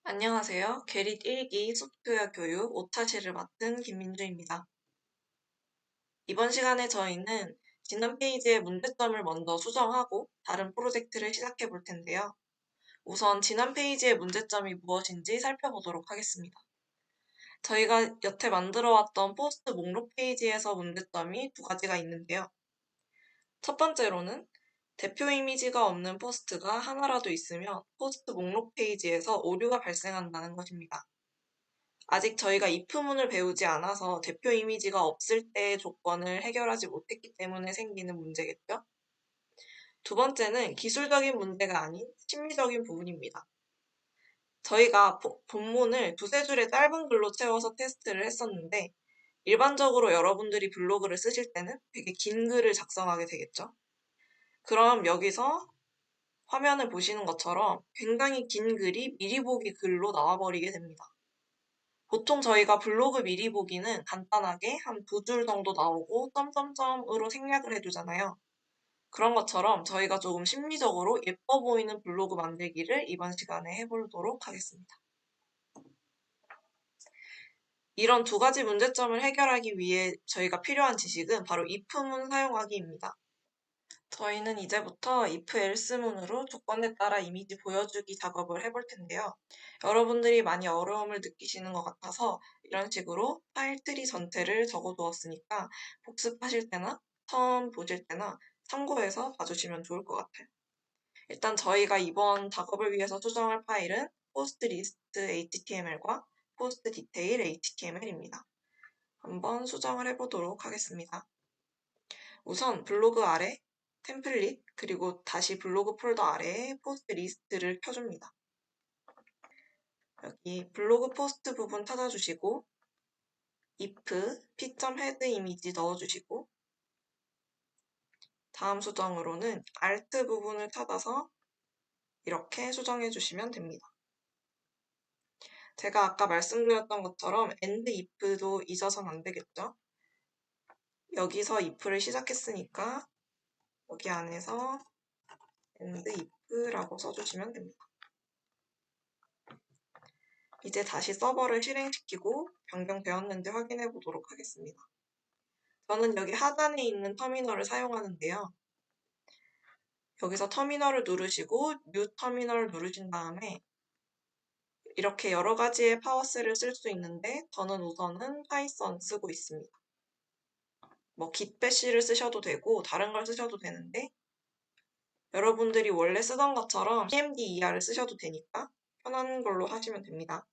안녕하세요. 계릿 1기 소프트웨어 교육 5차시를 맡은 김민주입니다. 이번 시간에 저희는 지난 페이지의 문제점을 먼저 수정하고 다른 프로젝트를 시작해 볼 텐데요. 우선 지난 페이지의 문제점이 무엇인지 살펴보도록 하겠습니다. 저희가 여태 만들어왔던 포스트 목록 페이지에서 문제점이 두 가지가 있는데요. 첫 번째로는 대표 이미지가 없는 포스트가 하나라도 있으면 포스트 목록 페이지에서 오류가 발생한다는 것입니다. 아직 저희가 if문을 배우지 않아서 대표 이미지가 없을 때의 조건을 해결하지 못했기 때문에 생기는 문제겠죠? 두 번째는 기술적인 문제가 아닌 심리적인 부분입니다. 저희가 본문을 두세 줄의 짧은 글로 채워서 테스트를 했었는데 일반적으로 여러분들이 블로그를 쓰실 때는 되게 긴 글을 작성하게 되겠죠? 그럼 여기서 화면을 보시는 것처럼 굉장히 긴 글이 미리 보기 글로 나와버리게 됩니다. 보통 저희가 블로그 미리 보기는 간단하게 한 두 줄 정도 나오고 점점점으로 생략을 해두잖아요. 그런 것처럼 저희가 조금 심리적으로 예뻐 보이는 블로그 만들기를 이번 시간에 해보도록 하겠습니다. 이런 두 가지 문제점을 해결하기 위해 저희가 필요한 지식은 바로 if문 사용하기입니다. 저희는 이제부터 if else문으로 조건에 따라 이미지 보여주기 작업을 해볼 텐데요. 여러분들이 많이 어려움을 느끼시는 것 같아서 이런 식으로 파일 트리 전체를 적어두었으니까 복습하실 때나 처음 보실 때나 참고해서 봐주시면 좋을 것 같아요. 일단 저희가 이번 작업을 위해서 수정할 파일은 포스트 리스트 html과 포스트 디테일 html입니다. 한번 수정을 해보도록 하겠습니다. 우선 블로그 아래 템플릿 그리고 다시 블로그 폴더 아래에 포스트 리스트를 켜줍니다. 여기 블로그 포스트 부분 찾아주시고 if p.head 이미지 넣어주시고 다음 수정으로는 alt 부분을 찾아서 이렇게 수정해 주시면 됩니다. 제가 아까 말씀드렸던 것처럼 and if도 잊어서는 안 되겠죠? 여기서 if를 시작했으니까 여기 안에서 and if라고 써주시면 됩니다. 이제 다시 서버를 실행시키고 변경되었는지 확인해 보도록 하겠습니다. 저는 여기 하단에 있는 터미널을 사용하는데요. 여기서 터미널을 누르시고 뉴 터미널을 누르신 다음에 이렇게 여러 가지의 파워셀을 쓸 수 있는데 저는 우선은 파이썬 쓰고 있습니다. 뭐 gitbash를 쓰셔도 되고 다른 걸 쓰셔도 되는데 여러분들이 원래 쓰던 것처럼 cmder를 쓰셔도 되니까 편한 걸로 하시면 됩니다.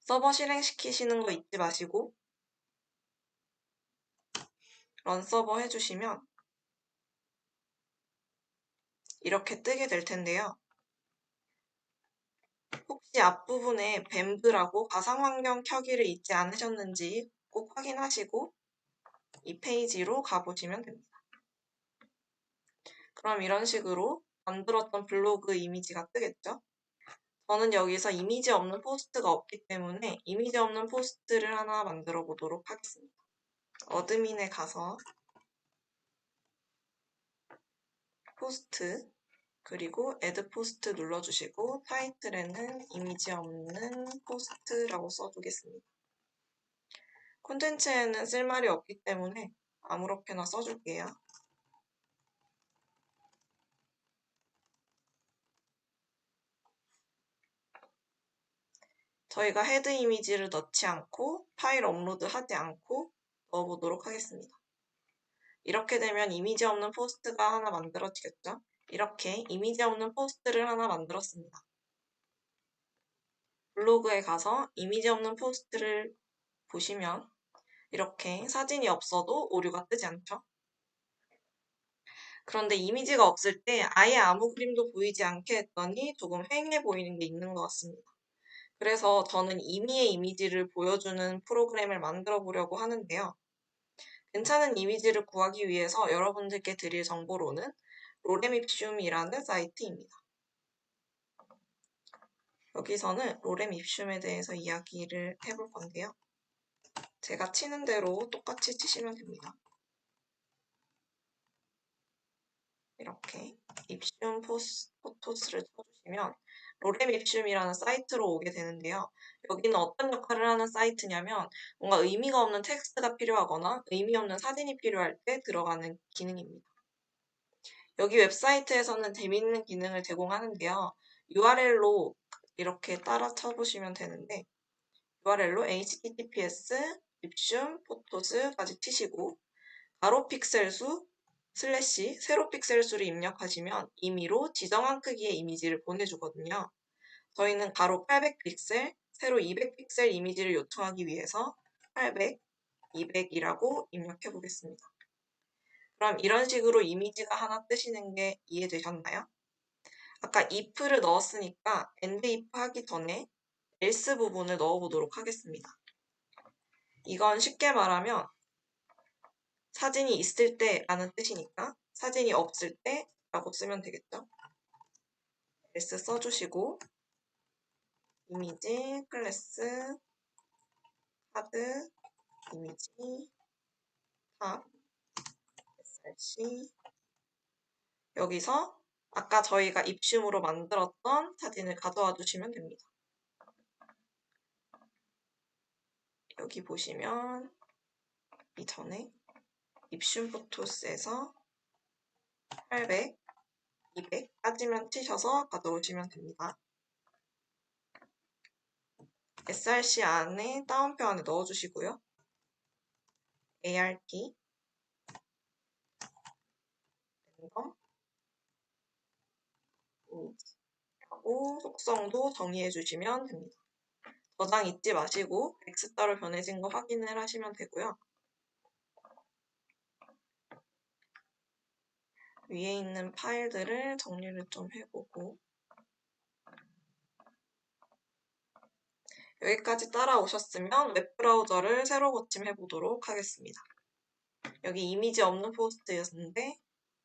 서버 실행시키시는 거 잊지 마시고 런 서버 해주시면 이렇게 뜨게 될 텐데요. 혹시 앞부분에 뱀브라고 가상환경 켜기를 잊지 않으셨는지 꼭 확인하시고 이 페이지로 가보시면 됩니다. 그럼 이런 식으로 만들었던 블로그 이미지가 뜨겠죠? 저는 여기서 이미지 없는 포스트가 없기 때문에 이미지 없는 포스트를 하나 만들어 보도록 하겠습니다. 어드민에 가서 포스트 그리고 add 포스트 눌러주시고 타이틀에는 이미지 없는 포스트라고 써주겠습니다. 콘텐츠에는 쓸 말이 없기 때문에 아무렇게나 써줄게요. 저희가 헤드 이미지를 넣지 않고 파일 업로드 하지 않고 넣어보도록 하겠습니다. 이렇게 되면 이미지 없는 포스트가 하나 만들어지겠죠? 이렇게 이미지 없는 포스트를 하나 만들었습니다. 블로그에 가서 이미지 없는 포스트를 보시면 이렇게 사진이 없어도 오류가 뜨지 않죠? 그런데 이미지가 없을 때 아예 아무 그림도 보이지 않게 했더니 조금 휑해 보이는 게 있는 것 같습니다. 그래서 저는 임의의 이미지를 보여주는 프로그램을 만들어 보려고 하는데요. 괜찮은 이미지를 구하기 위해서 여러분들께 드릴 정보로는 로렘입슘이라는 사이트입니다. 여기서는 로렘입슘에 대해서 이야기를 해볼 건데요. 제가 치는 대로 똑같이 치시면 됩니다. 이렇게 입슘 포토스를 쳐주시면 로렘 입춤이라는 사이트로 오게 되는데요. 여기는 어떤 역할을 하는 사이트냐면 뭔가 의미가 없는 텍스트가 필요하거나 의미 없는 사진이 필요할 때 들어가는 기능입니다. 여기 웹사이트에서는 재미있는 기능을 제공하는데요. URL로 이렇게 따라 쳐보시면 되는데 URL로 https 입춤 포토스까지 치시고 가로 픽셀 수 슬래시 세로 픽셀 수를 입력하시면 임의로 지정한 크기의 이미지를 보내주거든요. 저희는 가로 800픽셀, 세로 200픽셀 이미지를 요청하기 위해서 800, 200이라고 입력해 보겠습니다. 그럼 이런 식으로 이미지가 하나 뜨시는 게 이해되셨나요? 아까 if를 넣었으니까 end if 하기 전에 else 부분을 넣어보도록 하겠습니다. 이건 쉽게 말하면 사진이 있을 때라는 뜻이니까 사진이 없을 때라고 쓰면 되겠죠. else 써주시고 이미지 클래스 카드 이미지 탑 src 여기서 아까 저희가 입춤으로 만들었던 사진을 가져와 주시면 됩니다. 여기 보시면 이전에 입춤 포토스에서 800, 200까지만 치셔서 가져오시면 됩니다. src 안에 따옴표 안에 넣어주시고요. art 랜덤 하고 속성도 정의해 주시면 됩니다. 저장 잊지 마시고 엑스따로 변해진 거 확인을 하시면 되고요. 위에 있는 파일들을 정리를 좀 해보고 여기까지 따라오셨으면 웹브라우저를 새로 고침해 보도록 하겠습니다. 여기 이미지 없는 포스트였는데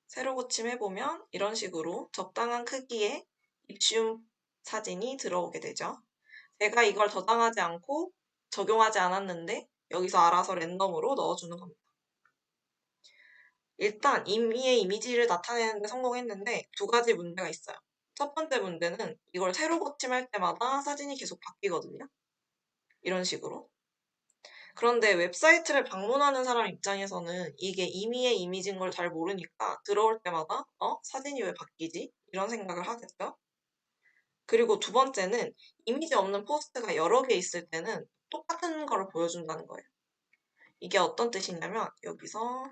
새로 고침해보면 이런 식으로 적당한 크기의 입춤 사진이 들어오게 되죠. 제가 이걸 저장하지 않고 적용하지 않았는데 여기서 알아서 랜덤으로 넣어주는 겁니다. 일단 임의의 이미지를 나타내는 데 성공했는데 두 가지 문제가 있어요. 첫 번째 문제는 이걸 새로 고침할 때마다 사진이 계속 바뀌거든요. 이런 식으로. 그런데 웹사이트를 방문하는 사람 입장에서는 이게 임의의 이미지인 걸 잘 모르니까 들어올 때마다 사진이 왜 바뀌지? 이런 생각을 하겠죠. 그리고 두 번째는 이미지 없는 포스트가 여러 개 있을 때는 똑같은 걸 보여준다는 거예요. 이게 어떤 뜻이냐면 여기서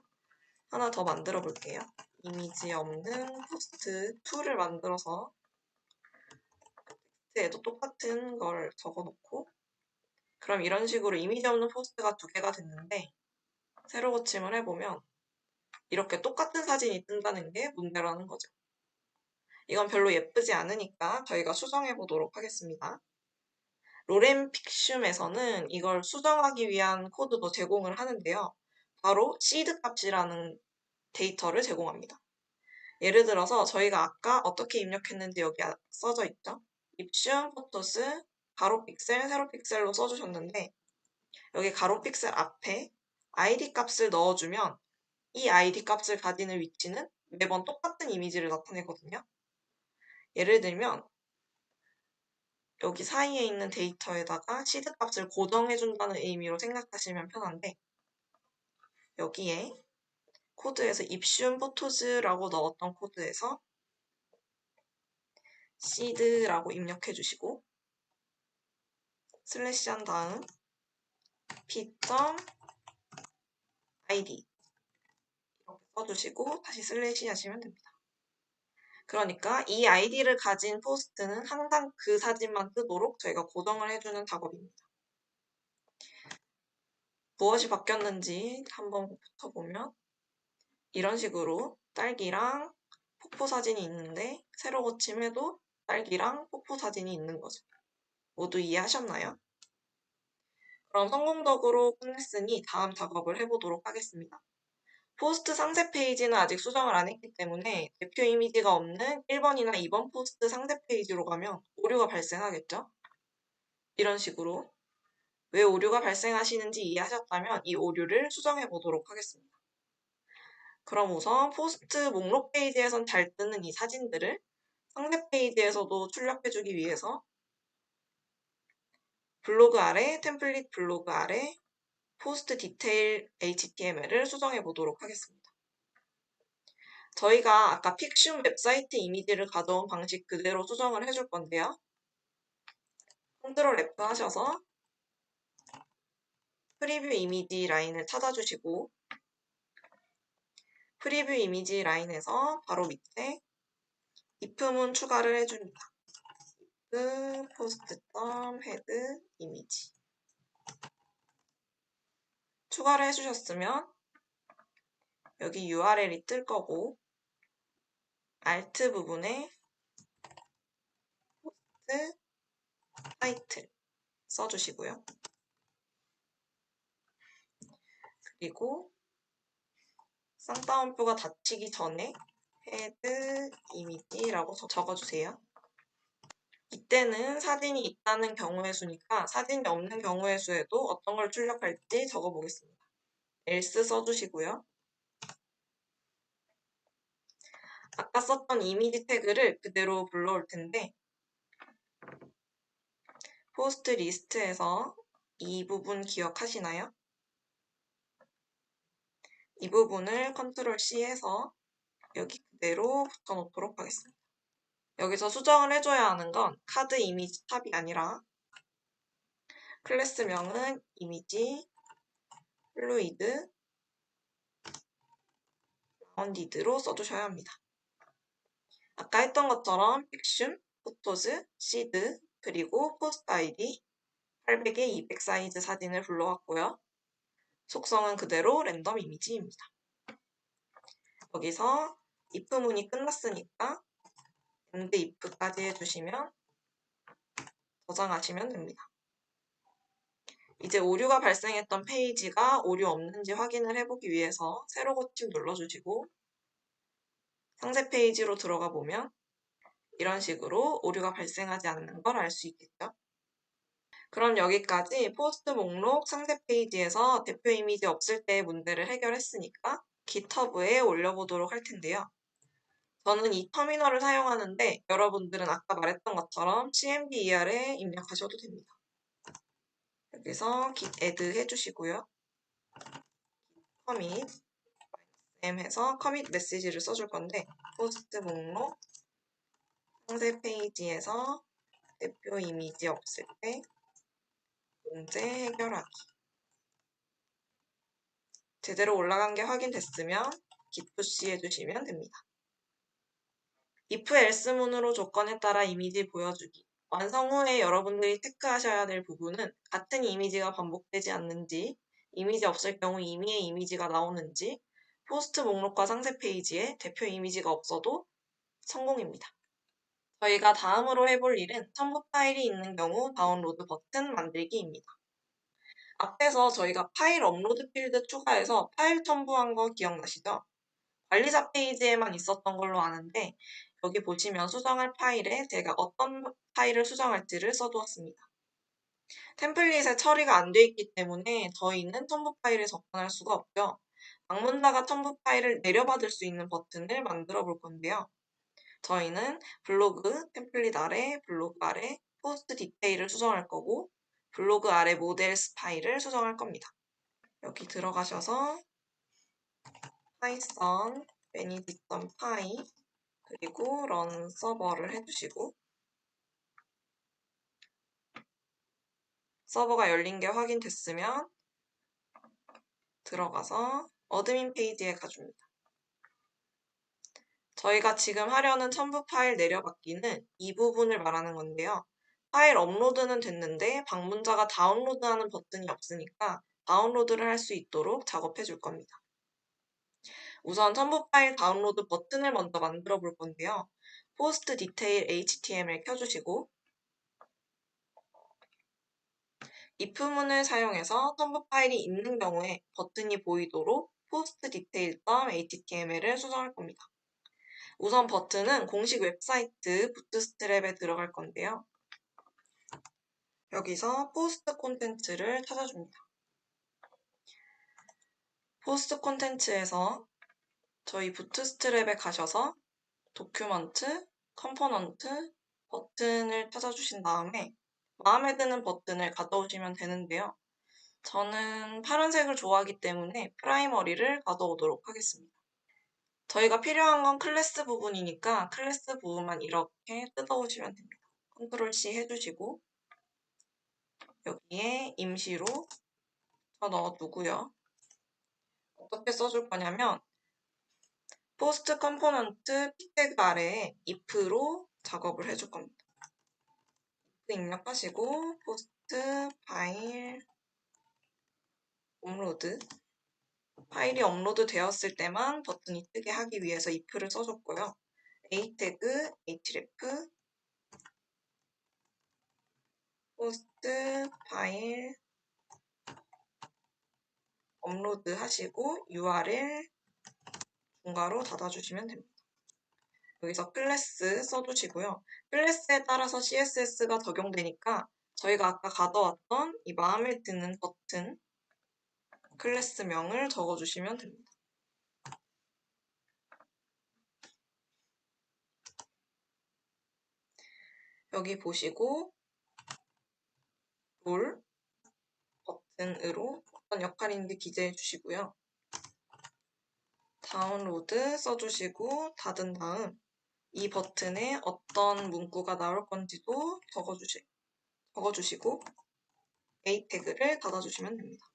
하나 더 만들어 볼게요. 이미지 없는 포스트 2를 만들어서 텍스트에도 똑같은 걸 적어놓고 그럼 이런 식으로 이미지 없는 포스트가 두 개가 됐는데 새로 고침을 해보면 이렇게 똑같은 사진이 뜬다는 게 문제라는 거죠. 이건 별로 예쁘지 않으니까 저희가 수정해 보도록 하겠습니다. 로렘 픽춤에서는 이걸 수정하기 위한 코드도 제공을 하는데요. 바로 seed 값이라는 데이터를 제공합니다. 예를 들어서 저희가 아까 어떻게 입력했는지 여기 써져 있죠. 입춤, 포토스, 가로 픽셀, 세로 픽셀로 써주셨는데 여기 가로 픽셀 앞에 id 값을 넣어주면 이 id 값을 가지는 위치는 매번 똑같은 이미지를 나타내거든요. 예를 들면 여기 사이에 있는 데이터에다가 시드 값을 고정해준다는 의미로 생각하시면 편한데 여기에 코드에서 입춤 포토즈라고 넣었던 코드에서 시드라고 입력해 주시고 슬래시 한 다음 p.id 이렇게 써주시고 다시 슬래시 하시면 됩니다. 그러니까 이 아이디를 가진 포스트는 항상 그 사진만 뜨도록 저희가 고정을 해주는 작업입니다. 무엇이 바뀌었는지 한번 붙여보면 이런 식으로 딸기랑 폭포 사진이 있는데 새로 고침해도 딸기랑 폭포 사진이 있는 거죠. 모두 이해하셨나요? 그럼 성공적으로 끝냈으니 다음 작업을 해보도록 하겠습니다. 포스트 상세 페이지는 아직 수정을 안 했기 때문에 대표 이미지가 없는 1번이나 2번 포스트 상세 페이지로 가면 오류가 발생하겠죠? 이런 식으로 왜 오류가 발생하시는지 이해하셨다면 이 오류를 수정해 보도록 하겠습니다. 그럼 우선 포스트 목록 페이지에선 잘 뜨는 이 사진들을 상세 페이지에서도 출력해주기 위해서 블로그 아래, 템플릿 블로그 아래 포스트 디테일 HTML을 수정해 보도록 하겠습니다. 저희가 아까 픽슘 웹사이트 이미지를 가져온 방식 그대로 수정을 해줄 건데요. 컨트롤 F 하셔서 프리뷰 이미지 라인을 찾아주시고 프리뷰 이미지 라인에서 바로 밑에 if문 추가를 해줍니다. if post.head 이미지 추가를 해주셨으면 여기 URL이 뜰 거고 Alt 부분에 포스트 타이틀 써주시고요. 그리고 쌍따옴표가 닫히기 전에 헤드 이미지라고 적어주세요. 이때는 사진이 있다는 경우의 수니까 사진이 없는 경우의 수에도 어떤 걸 출력할지 적어보겠습니다. else 써주시고요. 아까 썼던 이미지 태그를 그대로 불러올 텐데 포스트 리스트에서 이 부분 기억하시나요? 이 부분을 컨트롤 C 해서 여기 그대로 붙여놓도록 하겠습니다. 여기서 수정을 해줘야 하는 건 카드 이미지 탑이 아니라 클래스명은 이미지 플루이드 라운디드로 써주셔야 합니다. 아까 했던 것처럼 픽슘, 포토즈, 시드, 그리고 포스트 아이디 800에 200 사이즈 사진을 불러왔고요. 속성은 그대로 랜덤 이미지입니다. 여기서 if문이 끝났으니까 end if까지 해주시면 저장하시면 됩니다. 이제 오류가 발생했던 페이지가 오류 없는지 확인을 해보기 위해서 새로 고침 눌러주시고 상세 페이지로 들어가 보면 이런 식으로 오류가 발생하지 않는 걸 알 수 있겠죠. 그럼 여기까지 포스트 목록 상세 페이지에서 대표 이미지 없을 때의 문제를 해결했으니까 GitHub에 올려보도록 할 텐데요. 저는 이 터미널을 사용하는데 여러분들은 아까 말했던 것처럼 cmdr에 입력하셔도 됩니다. 여기서 git add 해주시고요. commit m 해서 commit 메시지를 써줄 건데 포스트 목록 상세 페이지에서 대표 이미지 없을 때 문제 해결하기. 제대로 올라간 게 확인됐으면 git push 해주시면 됩니다. if else문으로 조건에 따라 이미지 보여주기. 완성 후에 여러분들이 체크하셔야 될 부분은 같은 이미지가 반복되지 않는지, 이미지 없을 경우 임의의 이미지가 나오는지, 포스트 목록과 상세 페이지에 대표 이미지가 없어도 성공입니다. 저희가 다음으로 해볼 일은 첨부 파일이 있는 경우 다운로드 버튼 만들기입니다. 앞에서 저희가 파일 업로드 필드 추가해서 파일 첨부한 거 기억나시죠? 관리자 페이지에만 있었던 걸로 아는데 여기 보시면 수정할 파일에 제가 어떤 파일을 수정할지를 써두었습니다. 템플릿에 처리가 안 돼 있기 때문에 저희는 첨부 파일에 접근할 수가 없고요. 방문자가 첨부 파일을 내려받을 수 있는 버튼을 만들어 볼 건데요. 저희는 블로그 템플릿 아래, 블로그 아래 포스트 디테일을 수정할 거고 블로그 아래 모델스 파일을 수정할 겁니다. 여기 들어가셔서 python benedict.py 그리고 run 서버를 해주시고 서버가 열린 게 확인됐으면 들어가서 어드민 페이지에 가줍니다. 저희가 지금 하려는 첨부 파일 내려받기는 이 부분을 말하는 건데요. 파일 업로드는 됐는데 방문자가 다운로드하는 버튼이 없으니까 다운로드를 할 수 있도록 작업해 줄 겁니다. 우선 첨부 파일 다운로드 버튼을 먼저 만들어 볼 건데요. 포스트 디테일 HTML 켜주시고 if문을 사용해서 첨부 파일이 있는 경우에 버튼이 보이도록 post detail.html을 수정할 겁니다. 우선 버튼은 공식 웹사이트 부트스트랩에 들어갈 건데요. 여기서 포스트 콘텐츠를 찾아줍니다. 포스트 콘텐츠에서 저희 부트스트랩에 가셔서 도큐먼트, 컴포넌트, 버튼을 찾아주신 다음에 마음에 드는 버튼을 가져오시면 되는데요. 저는 파란색을 좋아하기 때문에 프라이머리를 가져오도록 하겠습니다. 저희가 필요한 건 클래스 부분이니까 클래스 부분만 이렇게 뜯어오시면 됩니다. 컨트롤 C 해주시고 여기에 임시로 넣어두고요. 어떻게 써줄 거냐면 포스트 컴포넌트 p 태그 아래에 if로 작업을 해줄 겁니다. 입력하시고 포스트 파일 업로드 파일이 업로드 되었을 때만 버튼이 뜨게 하기 위해서 if를 써줬고요. a 태그 href 포스트 파일 업로드 하시고 URL 중괄호 닫아주시면 됩니다. 여기서 클래스 써주시고요. 클래스에 따라서 CSS가 적용되니까 저희가 아까 가져왔던 이 마음에 드는 버튼 클래스명을 적어주시면 됩니다. 여기 보시고 롤 버튼으로 어떤 역할인지 기재해 주시고요. 다운로드 써주시고 닫은 다음 이 버튼에 어떤 문구가 나올 건지도 적어주시고 A 태그를 닫아주시면 됩니다.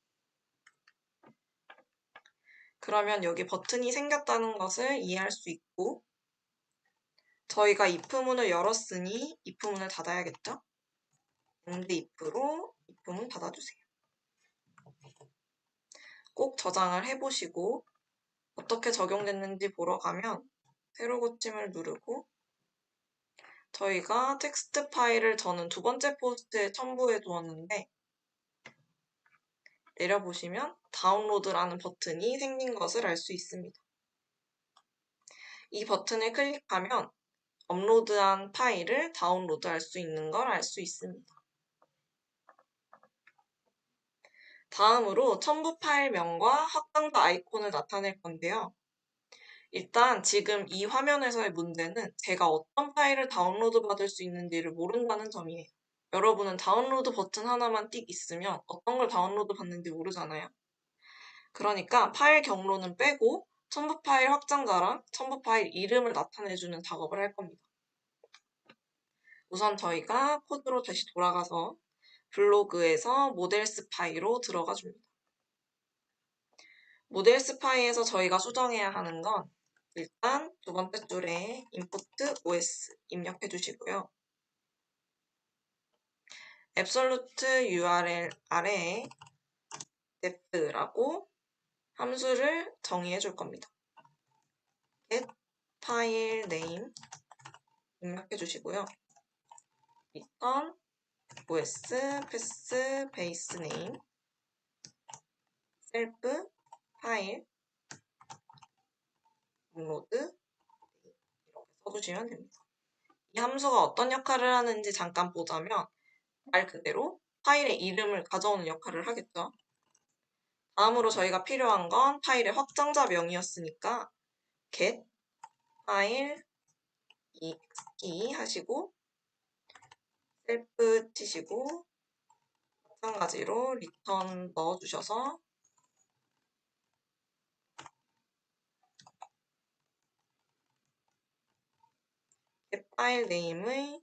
그러면 여기 버튼이 생겼다는 것을 이해할 수 있고 저희가 if문을 열었으니 if문을 닫아야겠죠? end if로 if문 닫아주세요. 꼭 저장을 해보시고 어떻게 적용됐는지 보러 가면 새로 고침을 누르고 저희가 텍스트 파일을 저는 두 번째 포스트에 첨부해 두었는데 내려보시면 다운로드라는 버튼이 생긴 것을 알 수 있습니다. 이 버튼을 클릭하면 업로드한 파일을 다운로드할 수 있는 걸 알 수 있습니다. 다음으로 첨부 파일명과 확장자 아이콘을 나타낼 건데요. 일단 지금 이 화면에서의 문제는 제가 어떤 파일을 다운로드 받을 수 있는지를 모른다는 점이에요. 여러분은 다운로드 버튼 하나만 띡 있으면 어떤 걸 다운로드 받는지 모르잖아요. 그러니까 파일 경로는 빼고 첨부 파일 확장자랑 첨부 파일 이름을 나타내주는 작업을 할 겁니다. 우선 저희가 코드로 다시 돌아가서 블로그에서 모델스 파이로 들어가 줍니다. 모델스 파이에서 저희가 수정해야 하는 건 일단 두 번째 줄에 input os 입력해 주시고요. absolute URL 아래에 depth라고 함수를 정의해 줄 겁니다. get file name 입력해 주시고요. return os path base name self 파일 업로드 이렇게 써주시면 됩니다. 이 함수가 어떤 역할을 하는지 잠깐 보자면 말 그대로 파일의 이름을 가져오는 역할을 하겠죠. 다음으로 저희가 필요한 건 파일의 확장자 명이었으니까 get 파일 exe 하시고 셀프 치시고 마찬가지로 return 넣어주셔서 get 파일 네임의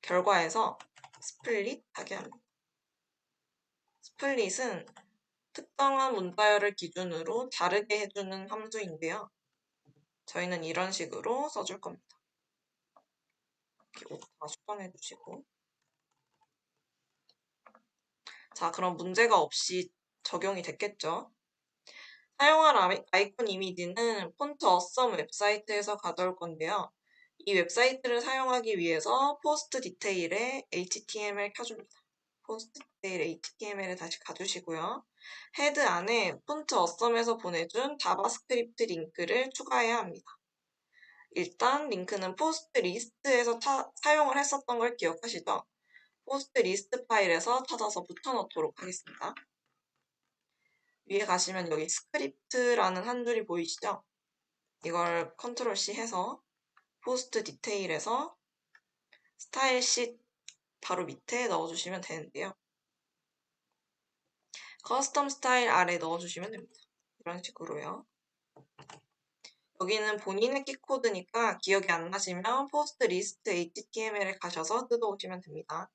결과에서 스플릿 하게 합니다. 스플릿은 특정한 문자열을 기준으로 다르게 해주는 함수인데요. 저희는 이런 식으로 써줄 겁니다. 이렇게 다 수정해 주시고 자, 그럼 문제가 없이 적용이 됐겠죠? 사용할 아이콘 이미지는 폰트 어썸 웹사이트에서 가져올 건데요. 이 웹사이트를 사용하기 위해서 포스트 디테일에 HTML 켜줍니다. 포스트 디테일 HTML을 다시 가주시고요. 헤드 안에 폰트 어썸에서 보내준 자바스크립트 링크를 추가해야 합니다. 일단 링크는 포스트 리스트에서 사용을 했었던 걸 기억하시죠? 포스트 리스트 파일에서 찾아서 붙여넣도록 하겠습니다. 위에 가시면 여기 스크립트라는 한 줄이 보이시죠? 이걸 컨트롤 C 해서 포스트 디테일에서 스타일 시 바로 밑에 넣어주시면 되는데요. 커스텀 스타일 아래 넣어주시면 됩니다. 이런 식으로요. 여기는 본인의 키코드니까 기억이 안 나시면 포스트 리스트 HTML에 가셔서 뜯어오시면 됩니다.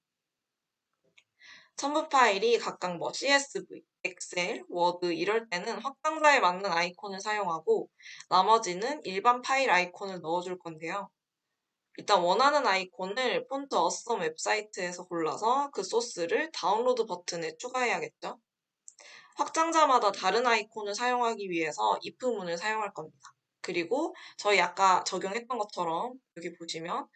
첨부 파일이 각각 뭐 CSV, 엑셀, 워드 이럴 때는 확장자에 맞는 아이콘을 사용하고 나머지는 일반 파일 아이콘을 넣어줄 건데요. 일단 원하는 아이콘을 폰트 어썸 웹사이트에서 골라서 그 소스를 다운로드 버튼에 추가해야겠죠. 확장자마다 다른 아이콘을 사용하기 위해서 if문을 사용할 겁니다. 그리고 저희 아까 적용했던 것처럼 여기 보시면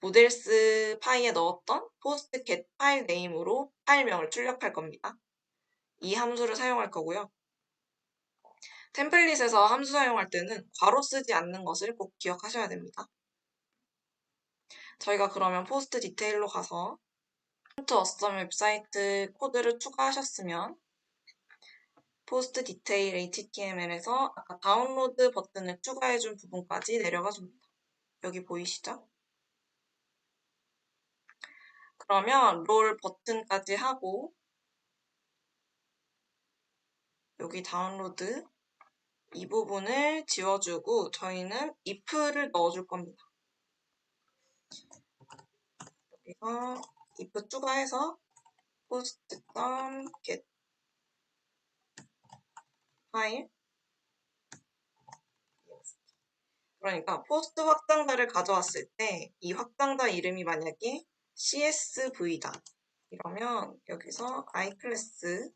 모델스 파이에 넣었던 post get 파일 네임으로 파일명을 출력할 겁니다. 이 함수를 사용할 거고요. 템플릿에서 함수 사용할 때는 괄호 쓰지 않는 것을 꼭 기억하셔야 됩니다. 저희가 그러면 포스트 디테일로 가서 폰트 어썸 웹사이트 코드를 추가하셨으면 포스트 디테일 HTML에서 아까 다운로드 버튼을 추가해준 부분까지 내려가 줍니다. 여기 보이시죠? 그러면 롤 버튼까지 하고 여기 다운로드 이 부분을 지워주고 저희는 if를 넣어줄 겁니다. 여기서 if 추가해서 post.get 파일 그러니까 포스트 확장자를 가져왔을 때 이 확장자 이름이 만약에 CSV다 이러면 여기서 iClass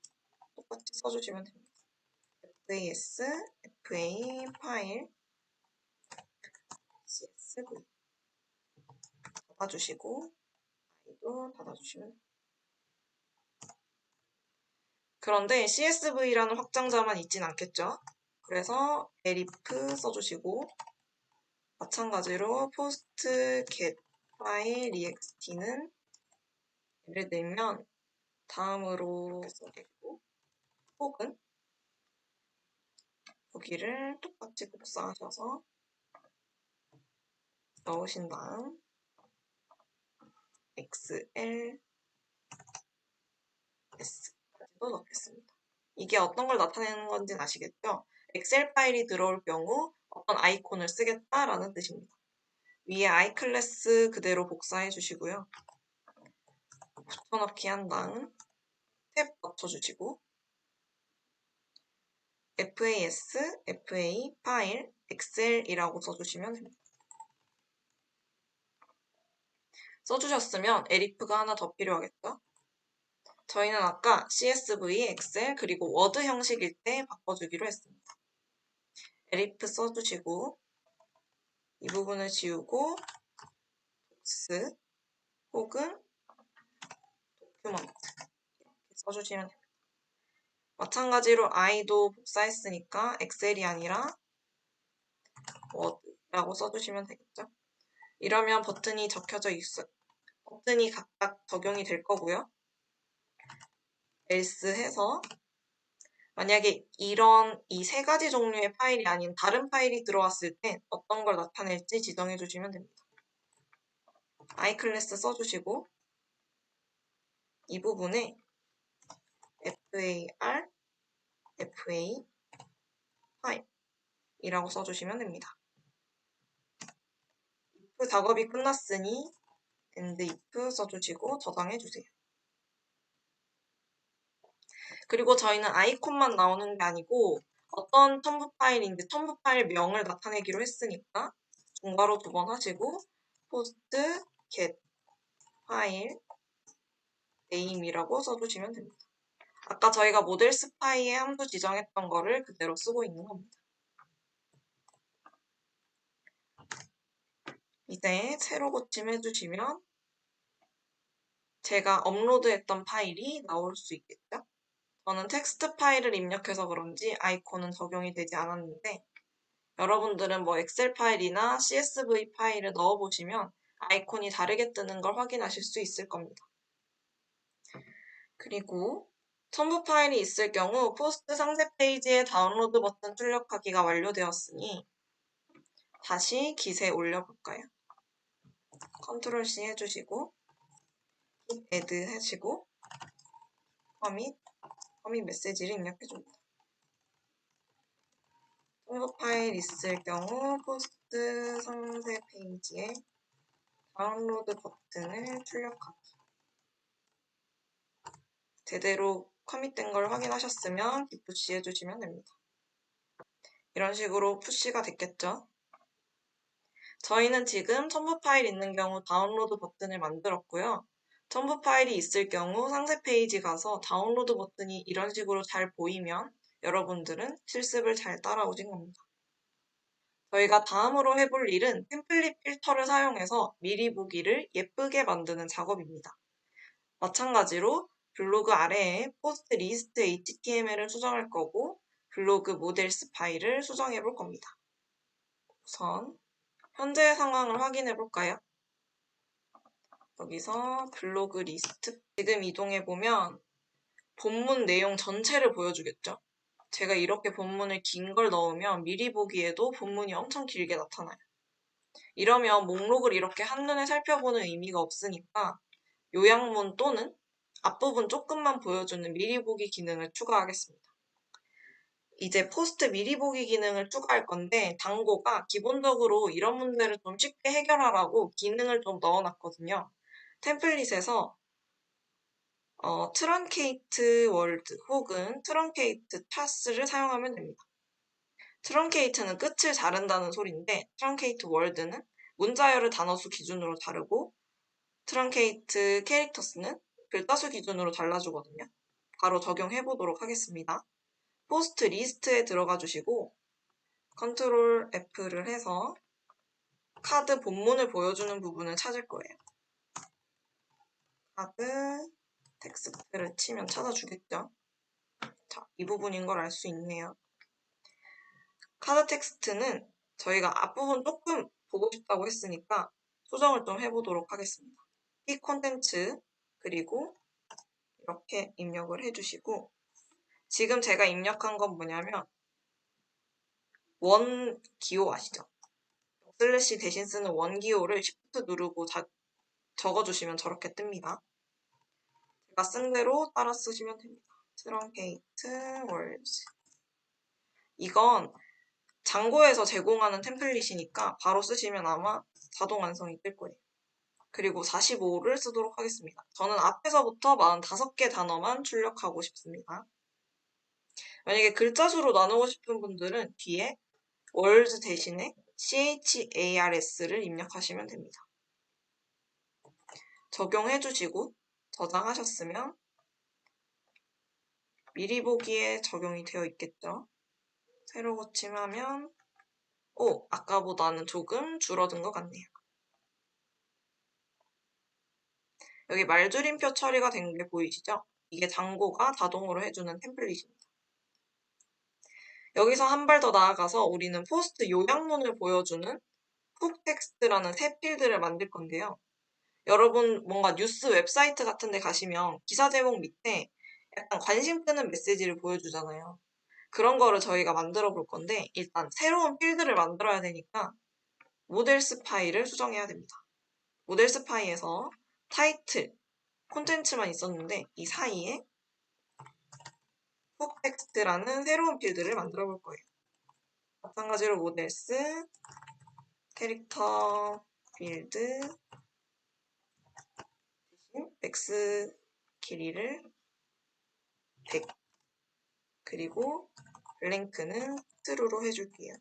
똑같이 써주시면 됩니다. FAS, FA 파일 CSV 닫아주시고 이도 닫아주시면 됩니다. 그런데 CSV라는 확장자만 있진 않겠죠? 그래서 elif 써주시고 마찬가지로 post get file ext는 예를 들면 다음으로 써주시고 혹은 여기를 똑같이 복사하셔서 넣으신 다음 XLS까지도 넣겠습니다. 이게 어떤 걸 나타내는 건지는 아시겠죠? 엑셀 파일이 들어올 경우 어떤 아이콘을 쓰겠다라는 뜻입니다. 위에 iClass 그대로 복사해 주시고요. 붙여넣기 한 다음 탭 맞춰주시고 FAS, FA, 파일, 엑셀이라고 써주시면 됩니다. 써주셨으면 elif가 하나 더 필요하겠죠? 저희는 아까 CSV, 엑셀, 그리고 워드 형식일 때 바꿔주기로 했습니다. elif 써주시고 이 부분을 지우고 docs 혹은 document 이렇게 써주시면 됩니다. 마찬가지로 i도 복사했으니까 엑셀이 아니라 워드라고 써주시면 되겠죠. 이러면 버튼이 적혀져 있어요. 버튼이 각각 적용이 될 거고요. else 해서 만약에 이런 이 세 가지 종류의 파일이 아닌 다른 파일이 들어왔을 때 어떤 걸 나타낼지 지정해 주시면 됩니다. iClass 써주시고 이 부분에 FAR, FA 파일이라고 써주시면 됩니다. if 작업이 끝났으니 end if 써주시고 저장해 주세요. 그리고 저희는 아이콘만 나오는 게 아니고 어떤 첨부 파일인지 첨부 파일 명을 나타내기로 했으니까 중괄호 2번 하시고 post get 파일 name이라고 써주시면 됩니다. 아까 저희가 모델 스파이에 함수 지정했던 거를 그대로 쓰고 있는 겁니다. 이제 새로 고침해 주시면 제가 업로드했던 파일이 나올 수 있겠죠? 저는 텍스트 파일을 입력해서 그런지 아이콘은 적용이 되지 않았는데 여러분들은 뭐 엑셀 파일이나 CSV 파일을 넣어보시면 아이콘이 다르게 뜨는 걸 확인하실 수 있을 겁니다. 그리고 첨부 파일이 있을 경우 포스트 상세 페이지에 다운로드 버튼 출력하기가 완료되었으니 다시 깃에 올려볼까요? 컨트롤 C 해주시고 깃 애드 하시고 커밋 메시지를 입력해줍니다. 첨부 파일 있을 경우 포스트 상세 페이지에 다운로드 버튼을 출력하기. 제대로 커밋된 걸 확인하셨으면 깃푸시 해주시면 됩니다. 이런 식으로 푸시가 됐겠죠? 저희는 지금 첨부 파일 있는 경우 다운로드 버튼을 만들었고요. 첨부 파일이 있을 경우 상세 페이지 가서 다운로드 버튼이 이런 식으로 잘 보이면 여러분들은 실습을 잘 따라오신 겁니다. 저희가 다음으로 해볼 일은 템플릿 필터를 사용해서 미리 보기를 예쁘게 만드는 작업입니다. 마찬가지로 블로그 아래에 포스트 리스트 HTML을 수정할 거고 블로그 모델스 파일을 수정해 볼 겁니다. 우선 현재 상황을 확인해 볼까요? 여기서 블로그 리스트 지금 이동해 보면 본문 내용 전체를 보여주겠죠? 제가 이렇게 본문을 긴 걸 넣으면 미리 보기에도 본문이 엄청 길게 나타나요. 이러면 목록을 이렇게 한눈에 살펴보는 의미가 없으니까 요약문 또는 앞부분 조금만 보여주는 미리 보기 기능을 추가하겠습니다. 이제 포스트 미리 보기 기능을 추가할 건데 당고가 기본적으로 이런 문제를 좀 쉽게 해결하라고 기능을 좀 넣어놨거든요. 템플릿에서 트렁케이트 월드 혹은 트렁케이트 타스를 사용하면 됩니다. 트렁케이트는 끝을 자른다는 소리인데 트렁케이트 월드는 문자열을 단어수 기준으로 다르고 트렁케이트 캐릭터스는 글자수 기준으로 달라주거든요. 바로 적용해 보도록 하겠습니다. 포스트 리스트에 들어가 주시고 컨트롤 F를 해서 카드 본문을 보여주는 부분을 찾을 거예요. 카드 텍스트를 치면 찾아주겠죠. 자, 이 부분인 걸 알 수 있네요. 카드 텍스트는 저희가 앞부분 조금 보고 싶다고 했으니까 수정을 좀 해보도록 하겠습니다. 이 콘텐츠 그리고 이렇게 입력을 해주시고 지금 제가 입력한 건 뭐냐면 원 기호 아시죠? 슬래시 대신 쓰는 원 기호를 Shift 누르고 적어주시면 저렇게 뜹니다. 제가 쓴 대로 따라 쓰시면 됩니다. 트렁케이트 월즈 이건 장고에서 제공하는 템플릿이니까 바로 쓰시면 아마 자동 완성이 뜰 거예요. 그리고 45를 쓰도록 하겠습니다. 저는 앞에서부터 45개 단어만 출력하고 싶습니다. 만약에 글자 수로 나누고 싶은 분들은 뒤에 words 대신에 CHARS를 입력하시면 됩니다. 적용해주시고 저장하셨으면 미리 보기에 적용이 되어 있겠죠. 새로 고침하면 아까보다는 조금 줄어든 것 같네요. 여기 말줄임표 처리가 된 게 보이시죠? 이게 장고가 자동으로 해주는 템플릿입니다. 여기서 한 발 더 나아가서 우리는 포스트 요약문을 보여주는 훅 텍스트라는 새 필드를 만들 건데요. 여러분 뭔가 뉴스 웹사이트 같은 데 가시면 기사 제목 밑에 약간 관심 끄는 메시지를 보여주잖아요. 그런 거를 저희가 만들어 볼 건데 일단 새로운 필드를 만들어야 되니까 모델스 파일을 수정해야 됩니다. 모델스 파일에서 타이틀, 콘텐츠만 있었는데 이 사이에 훅 텍스트라는 새로운 필드를 만들어 볼 거예요. 마찬가지로 모델스, 캐릭터 필드, 맥스 길이를 100 그리고 블랭크는 true로 해줄게요.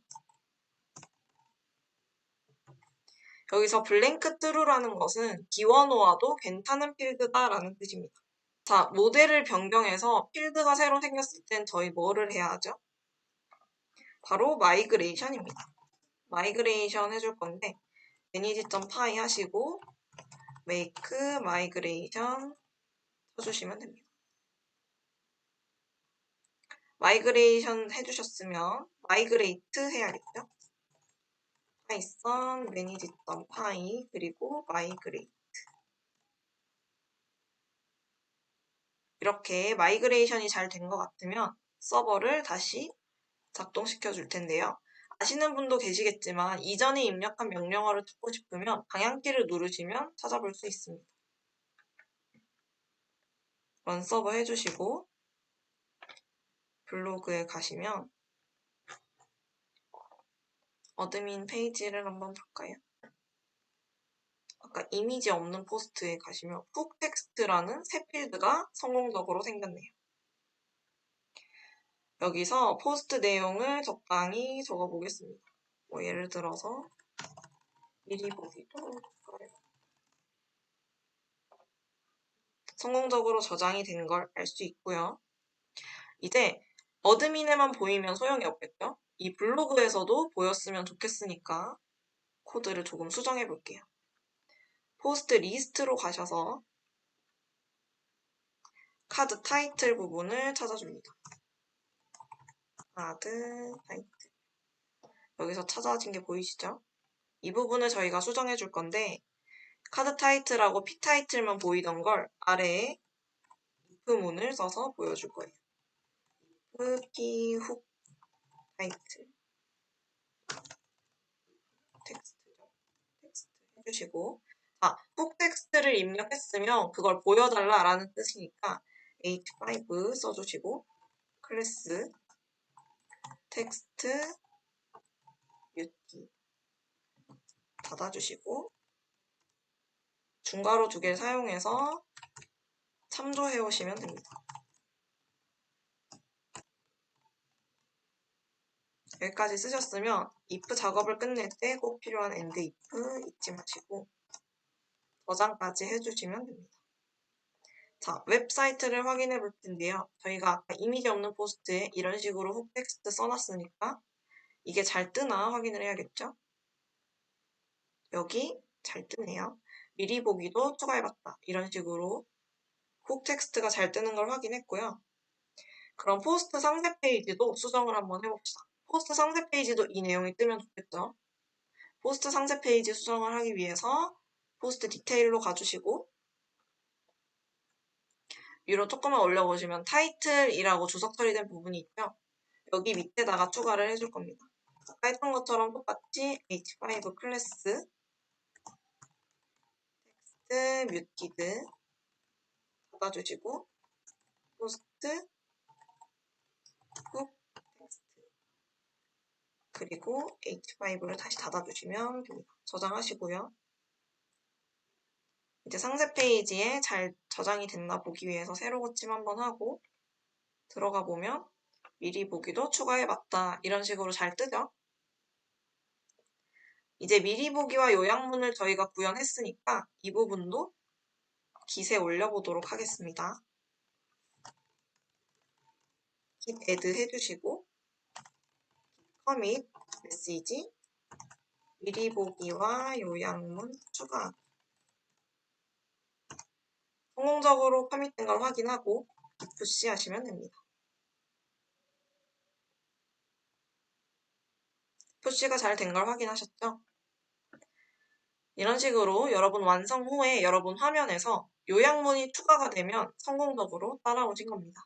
여기서 블랭크 true라는 것은 기원호와도 괜찮은 필드다라는 뜻입니다. 자, 모델을 변경해서 필드가 새로 생겼을 땐 저희 뭐를 해야 하죠? 바로 마이그레이션입니다. 마이그레이션 해줄 건데 manage.py 하시고 make migration 쳐주시면 됩니다. 마이그레이션 해주셨으면 마이그레이트 해야겠죠? 파이썬 manage.py 그리고 마이그레이트 이렇게 마이그레이션이 잘 된 것 같으면 서버를 다시 작동시켜 줄 텐데요. 아시는 분도 계시겠지만 이전에 입력한 명령어를 찾고 싶으면 방향키를 누르시면 찾아볼 수 있습니다. 런 서버 해주시고 블로그에 가시면 어드민 페이지를 한번 볼까요? 아까 이미지 없는 포스트에 가시면 훅 텍스트라는 새 필드가 성공적으로 생겼네요. 여기서 포스트 내용을 적당히 적어보겠습니다. 뭐 예를 들어서 미리 보기도 좋아요. 성공적으로 저장이 된 걸 알 수 있고요. 이제 어드민에만 보이면 소용이 없겠죠? 이 블로그에서도 보였으면 좋겠으니까 코드를 조금 수정해 볼게요. 포스트 리스트로 가셔서 카드 타이틀 부분을 찾아줍니다. 카드 타이틀. 여기서 찾아진 게 보이시죠? 이 부분을 저희가 수정해 줄 건데 카드 타이틀하고 피 타이틀만 보이던 걸 아래에 if문을 써서 보여줄 거예요. if p 훅 타이틀 텍스트 해주시고 훅 텍스트를 입력했으면 그걸 보여달라라는 뜻이니까 h5 써주시고 클래스 텍스트 뮤티 닫아주시고 중괄호 2개를 사용해서 참조해 오시면 됩니다. 여기까지 쓰셨으면 if 작업을 끝낼 때 꼭 필요한 end if 잊지 마시고 저장까지 해주시면 됩니다. 자, 웹사이트를 확인해 볼 텐데요. 저희가 아까 이미지 없는 포스트에 이런 식으로 훅 텍스트 써놨으니까 이게 잘 뜨나 확인을 해야겠죠? 여기 잘 뜨네요. 미리 보기도 추가해봤다. 이런 식으로 훅 텍스트가 잘 뜨는 걸 확인했고요. 그럼 포스트 상세 페이지도 수정을 한번 해봅시다. 포스트 상세 페이지도 이 내용이 뜨면 좋겠죠? 포스트 상세 페이지 수정을 하기 위해서 포스트 디테일로 가주시고 위로 조금만 올려보시면 타이틀이라고 주석 처리된 부분이 있죠? 여기 밑에다가 추가를 해줄 겁니다. 아까 했던 것처럼 똑같이 h5 클래스 텍스트 뮤티드 닫아주시고 포스트 훅 텍스트 그리고 h5를 다시 닫아주시면 됩니다. 저장하시고요. 이제 상세 페이지에 잘 저장이 됐나 보기 위해서 새로 고침 한번 하고 들어가 보면 미리 보기도 추가해봤다. 이런 식으로 잘 뜨죠? 이제 미리 보기와 요약문을 저희가 구현했으니까 이 부분도 깃에 올려보도록 하겠습니다. 깃 add 해주시고 commit 메시지 미리 보기와 요약문 추가 성공적으로 커밋된 걸 확인하고 푸시 하시면 됩니다. 푸시가 잘 된 걸 확인하셨죠? 이런 식으로 여러분 완성 후에 여러분 화면에서 요약문이 추가가 되면 성공적으로 따라오신 겁니다.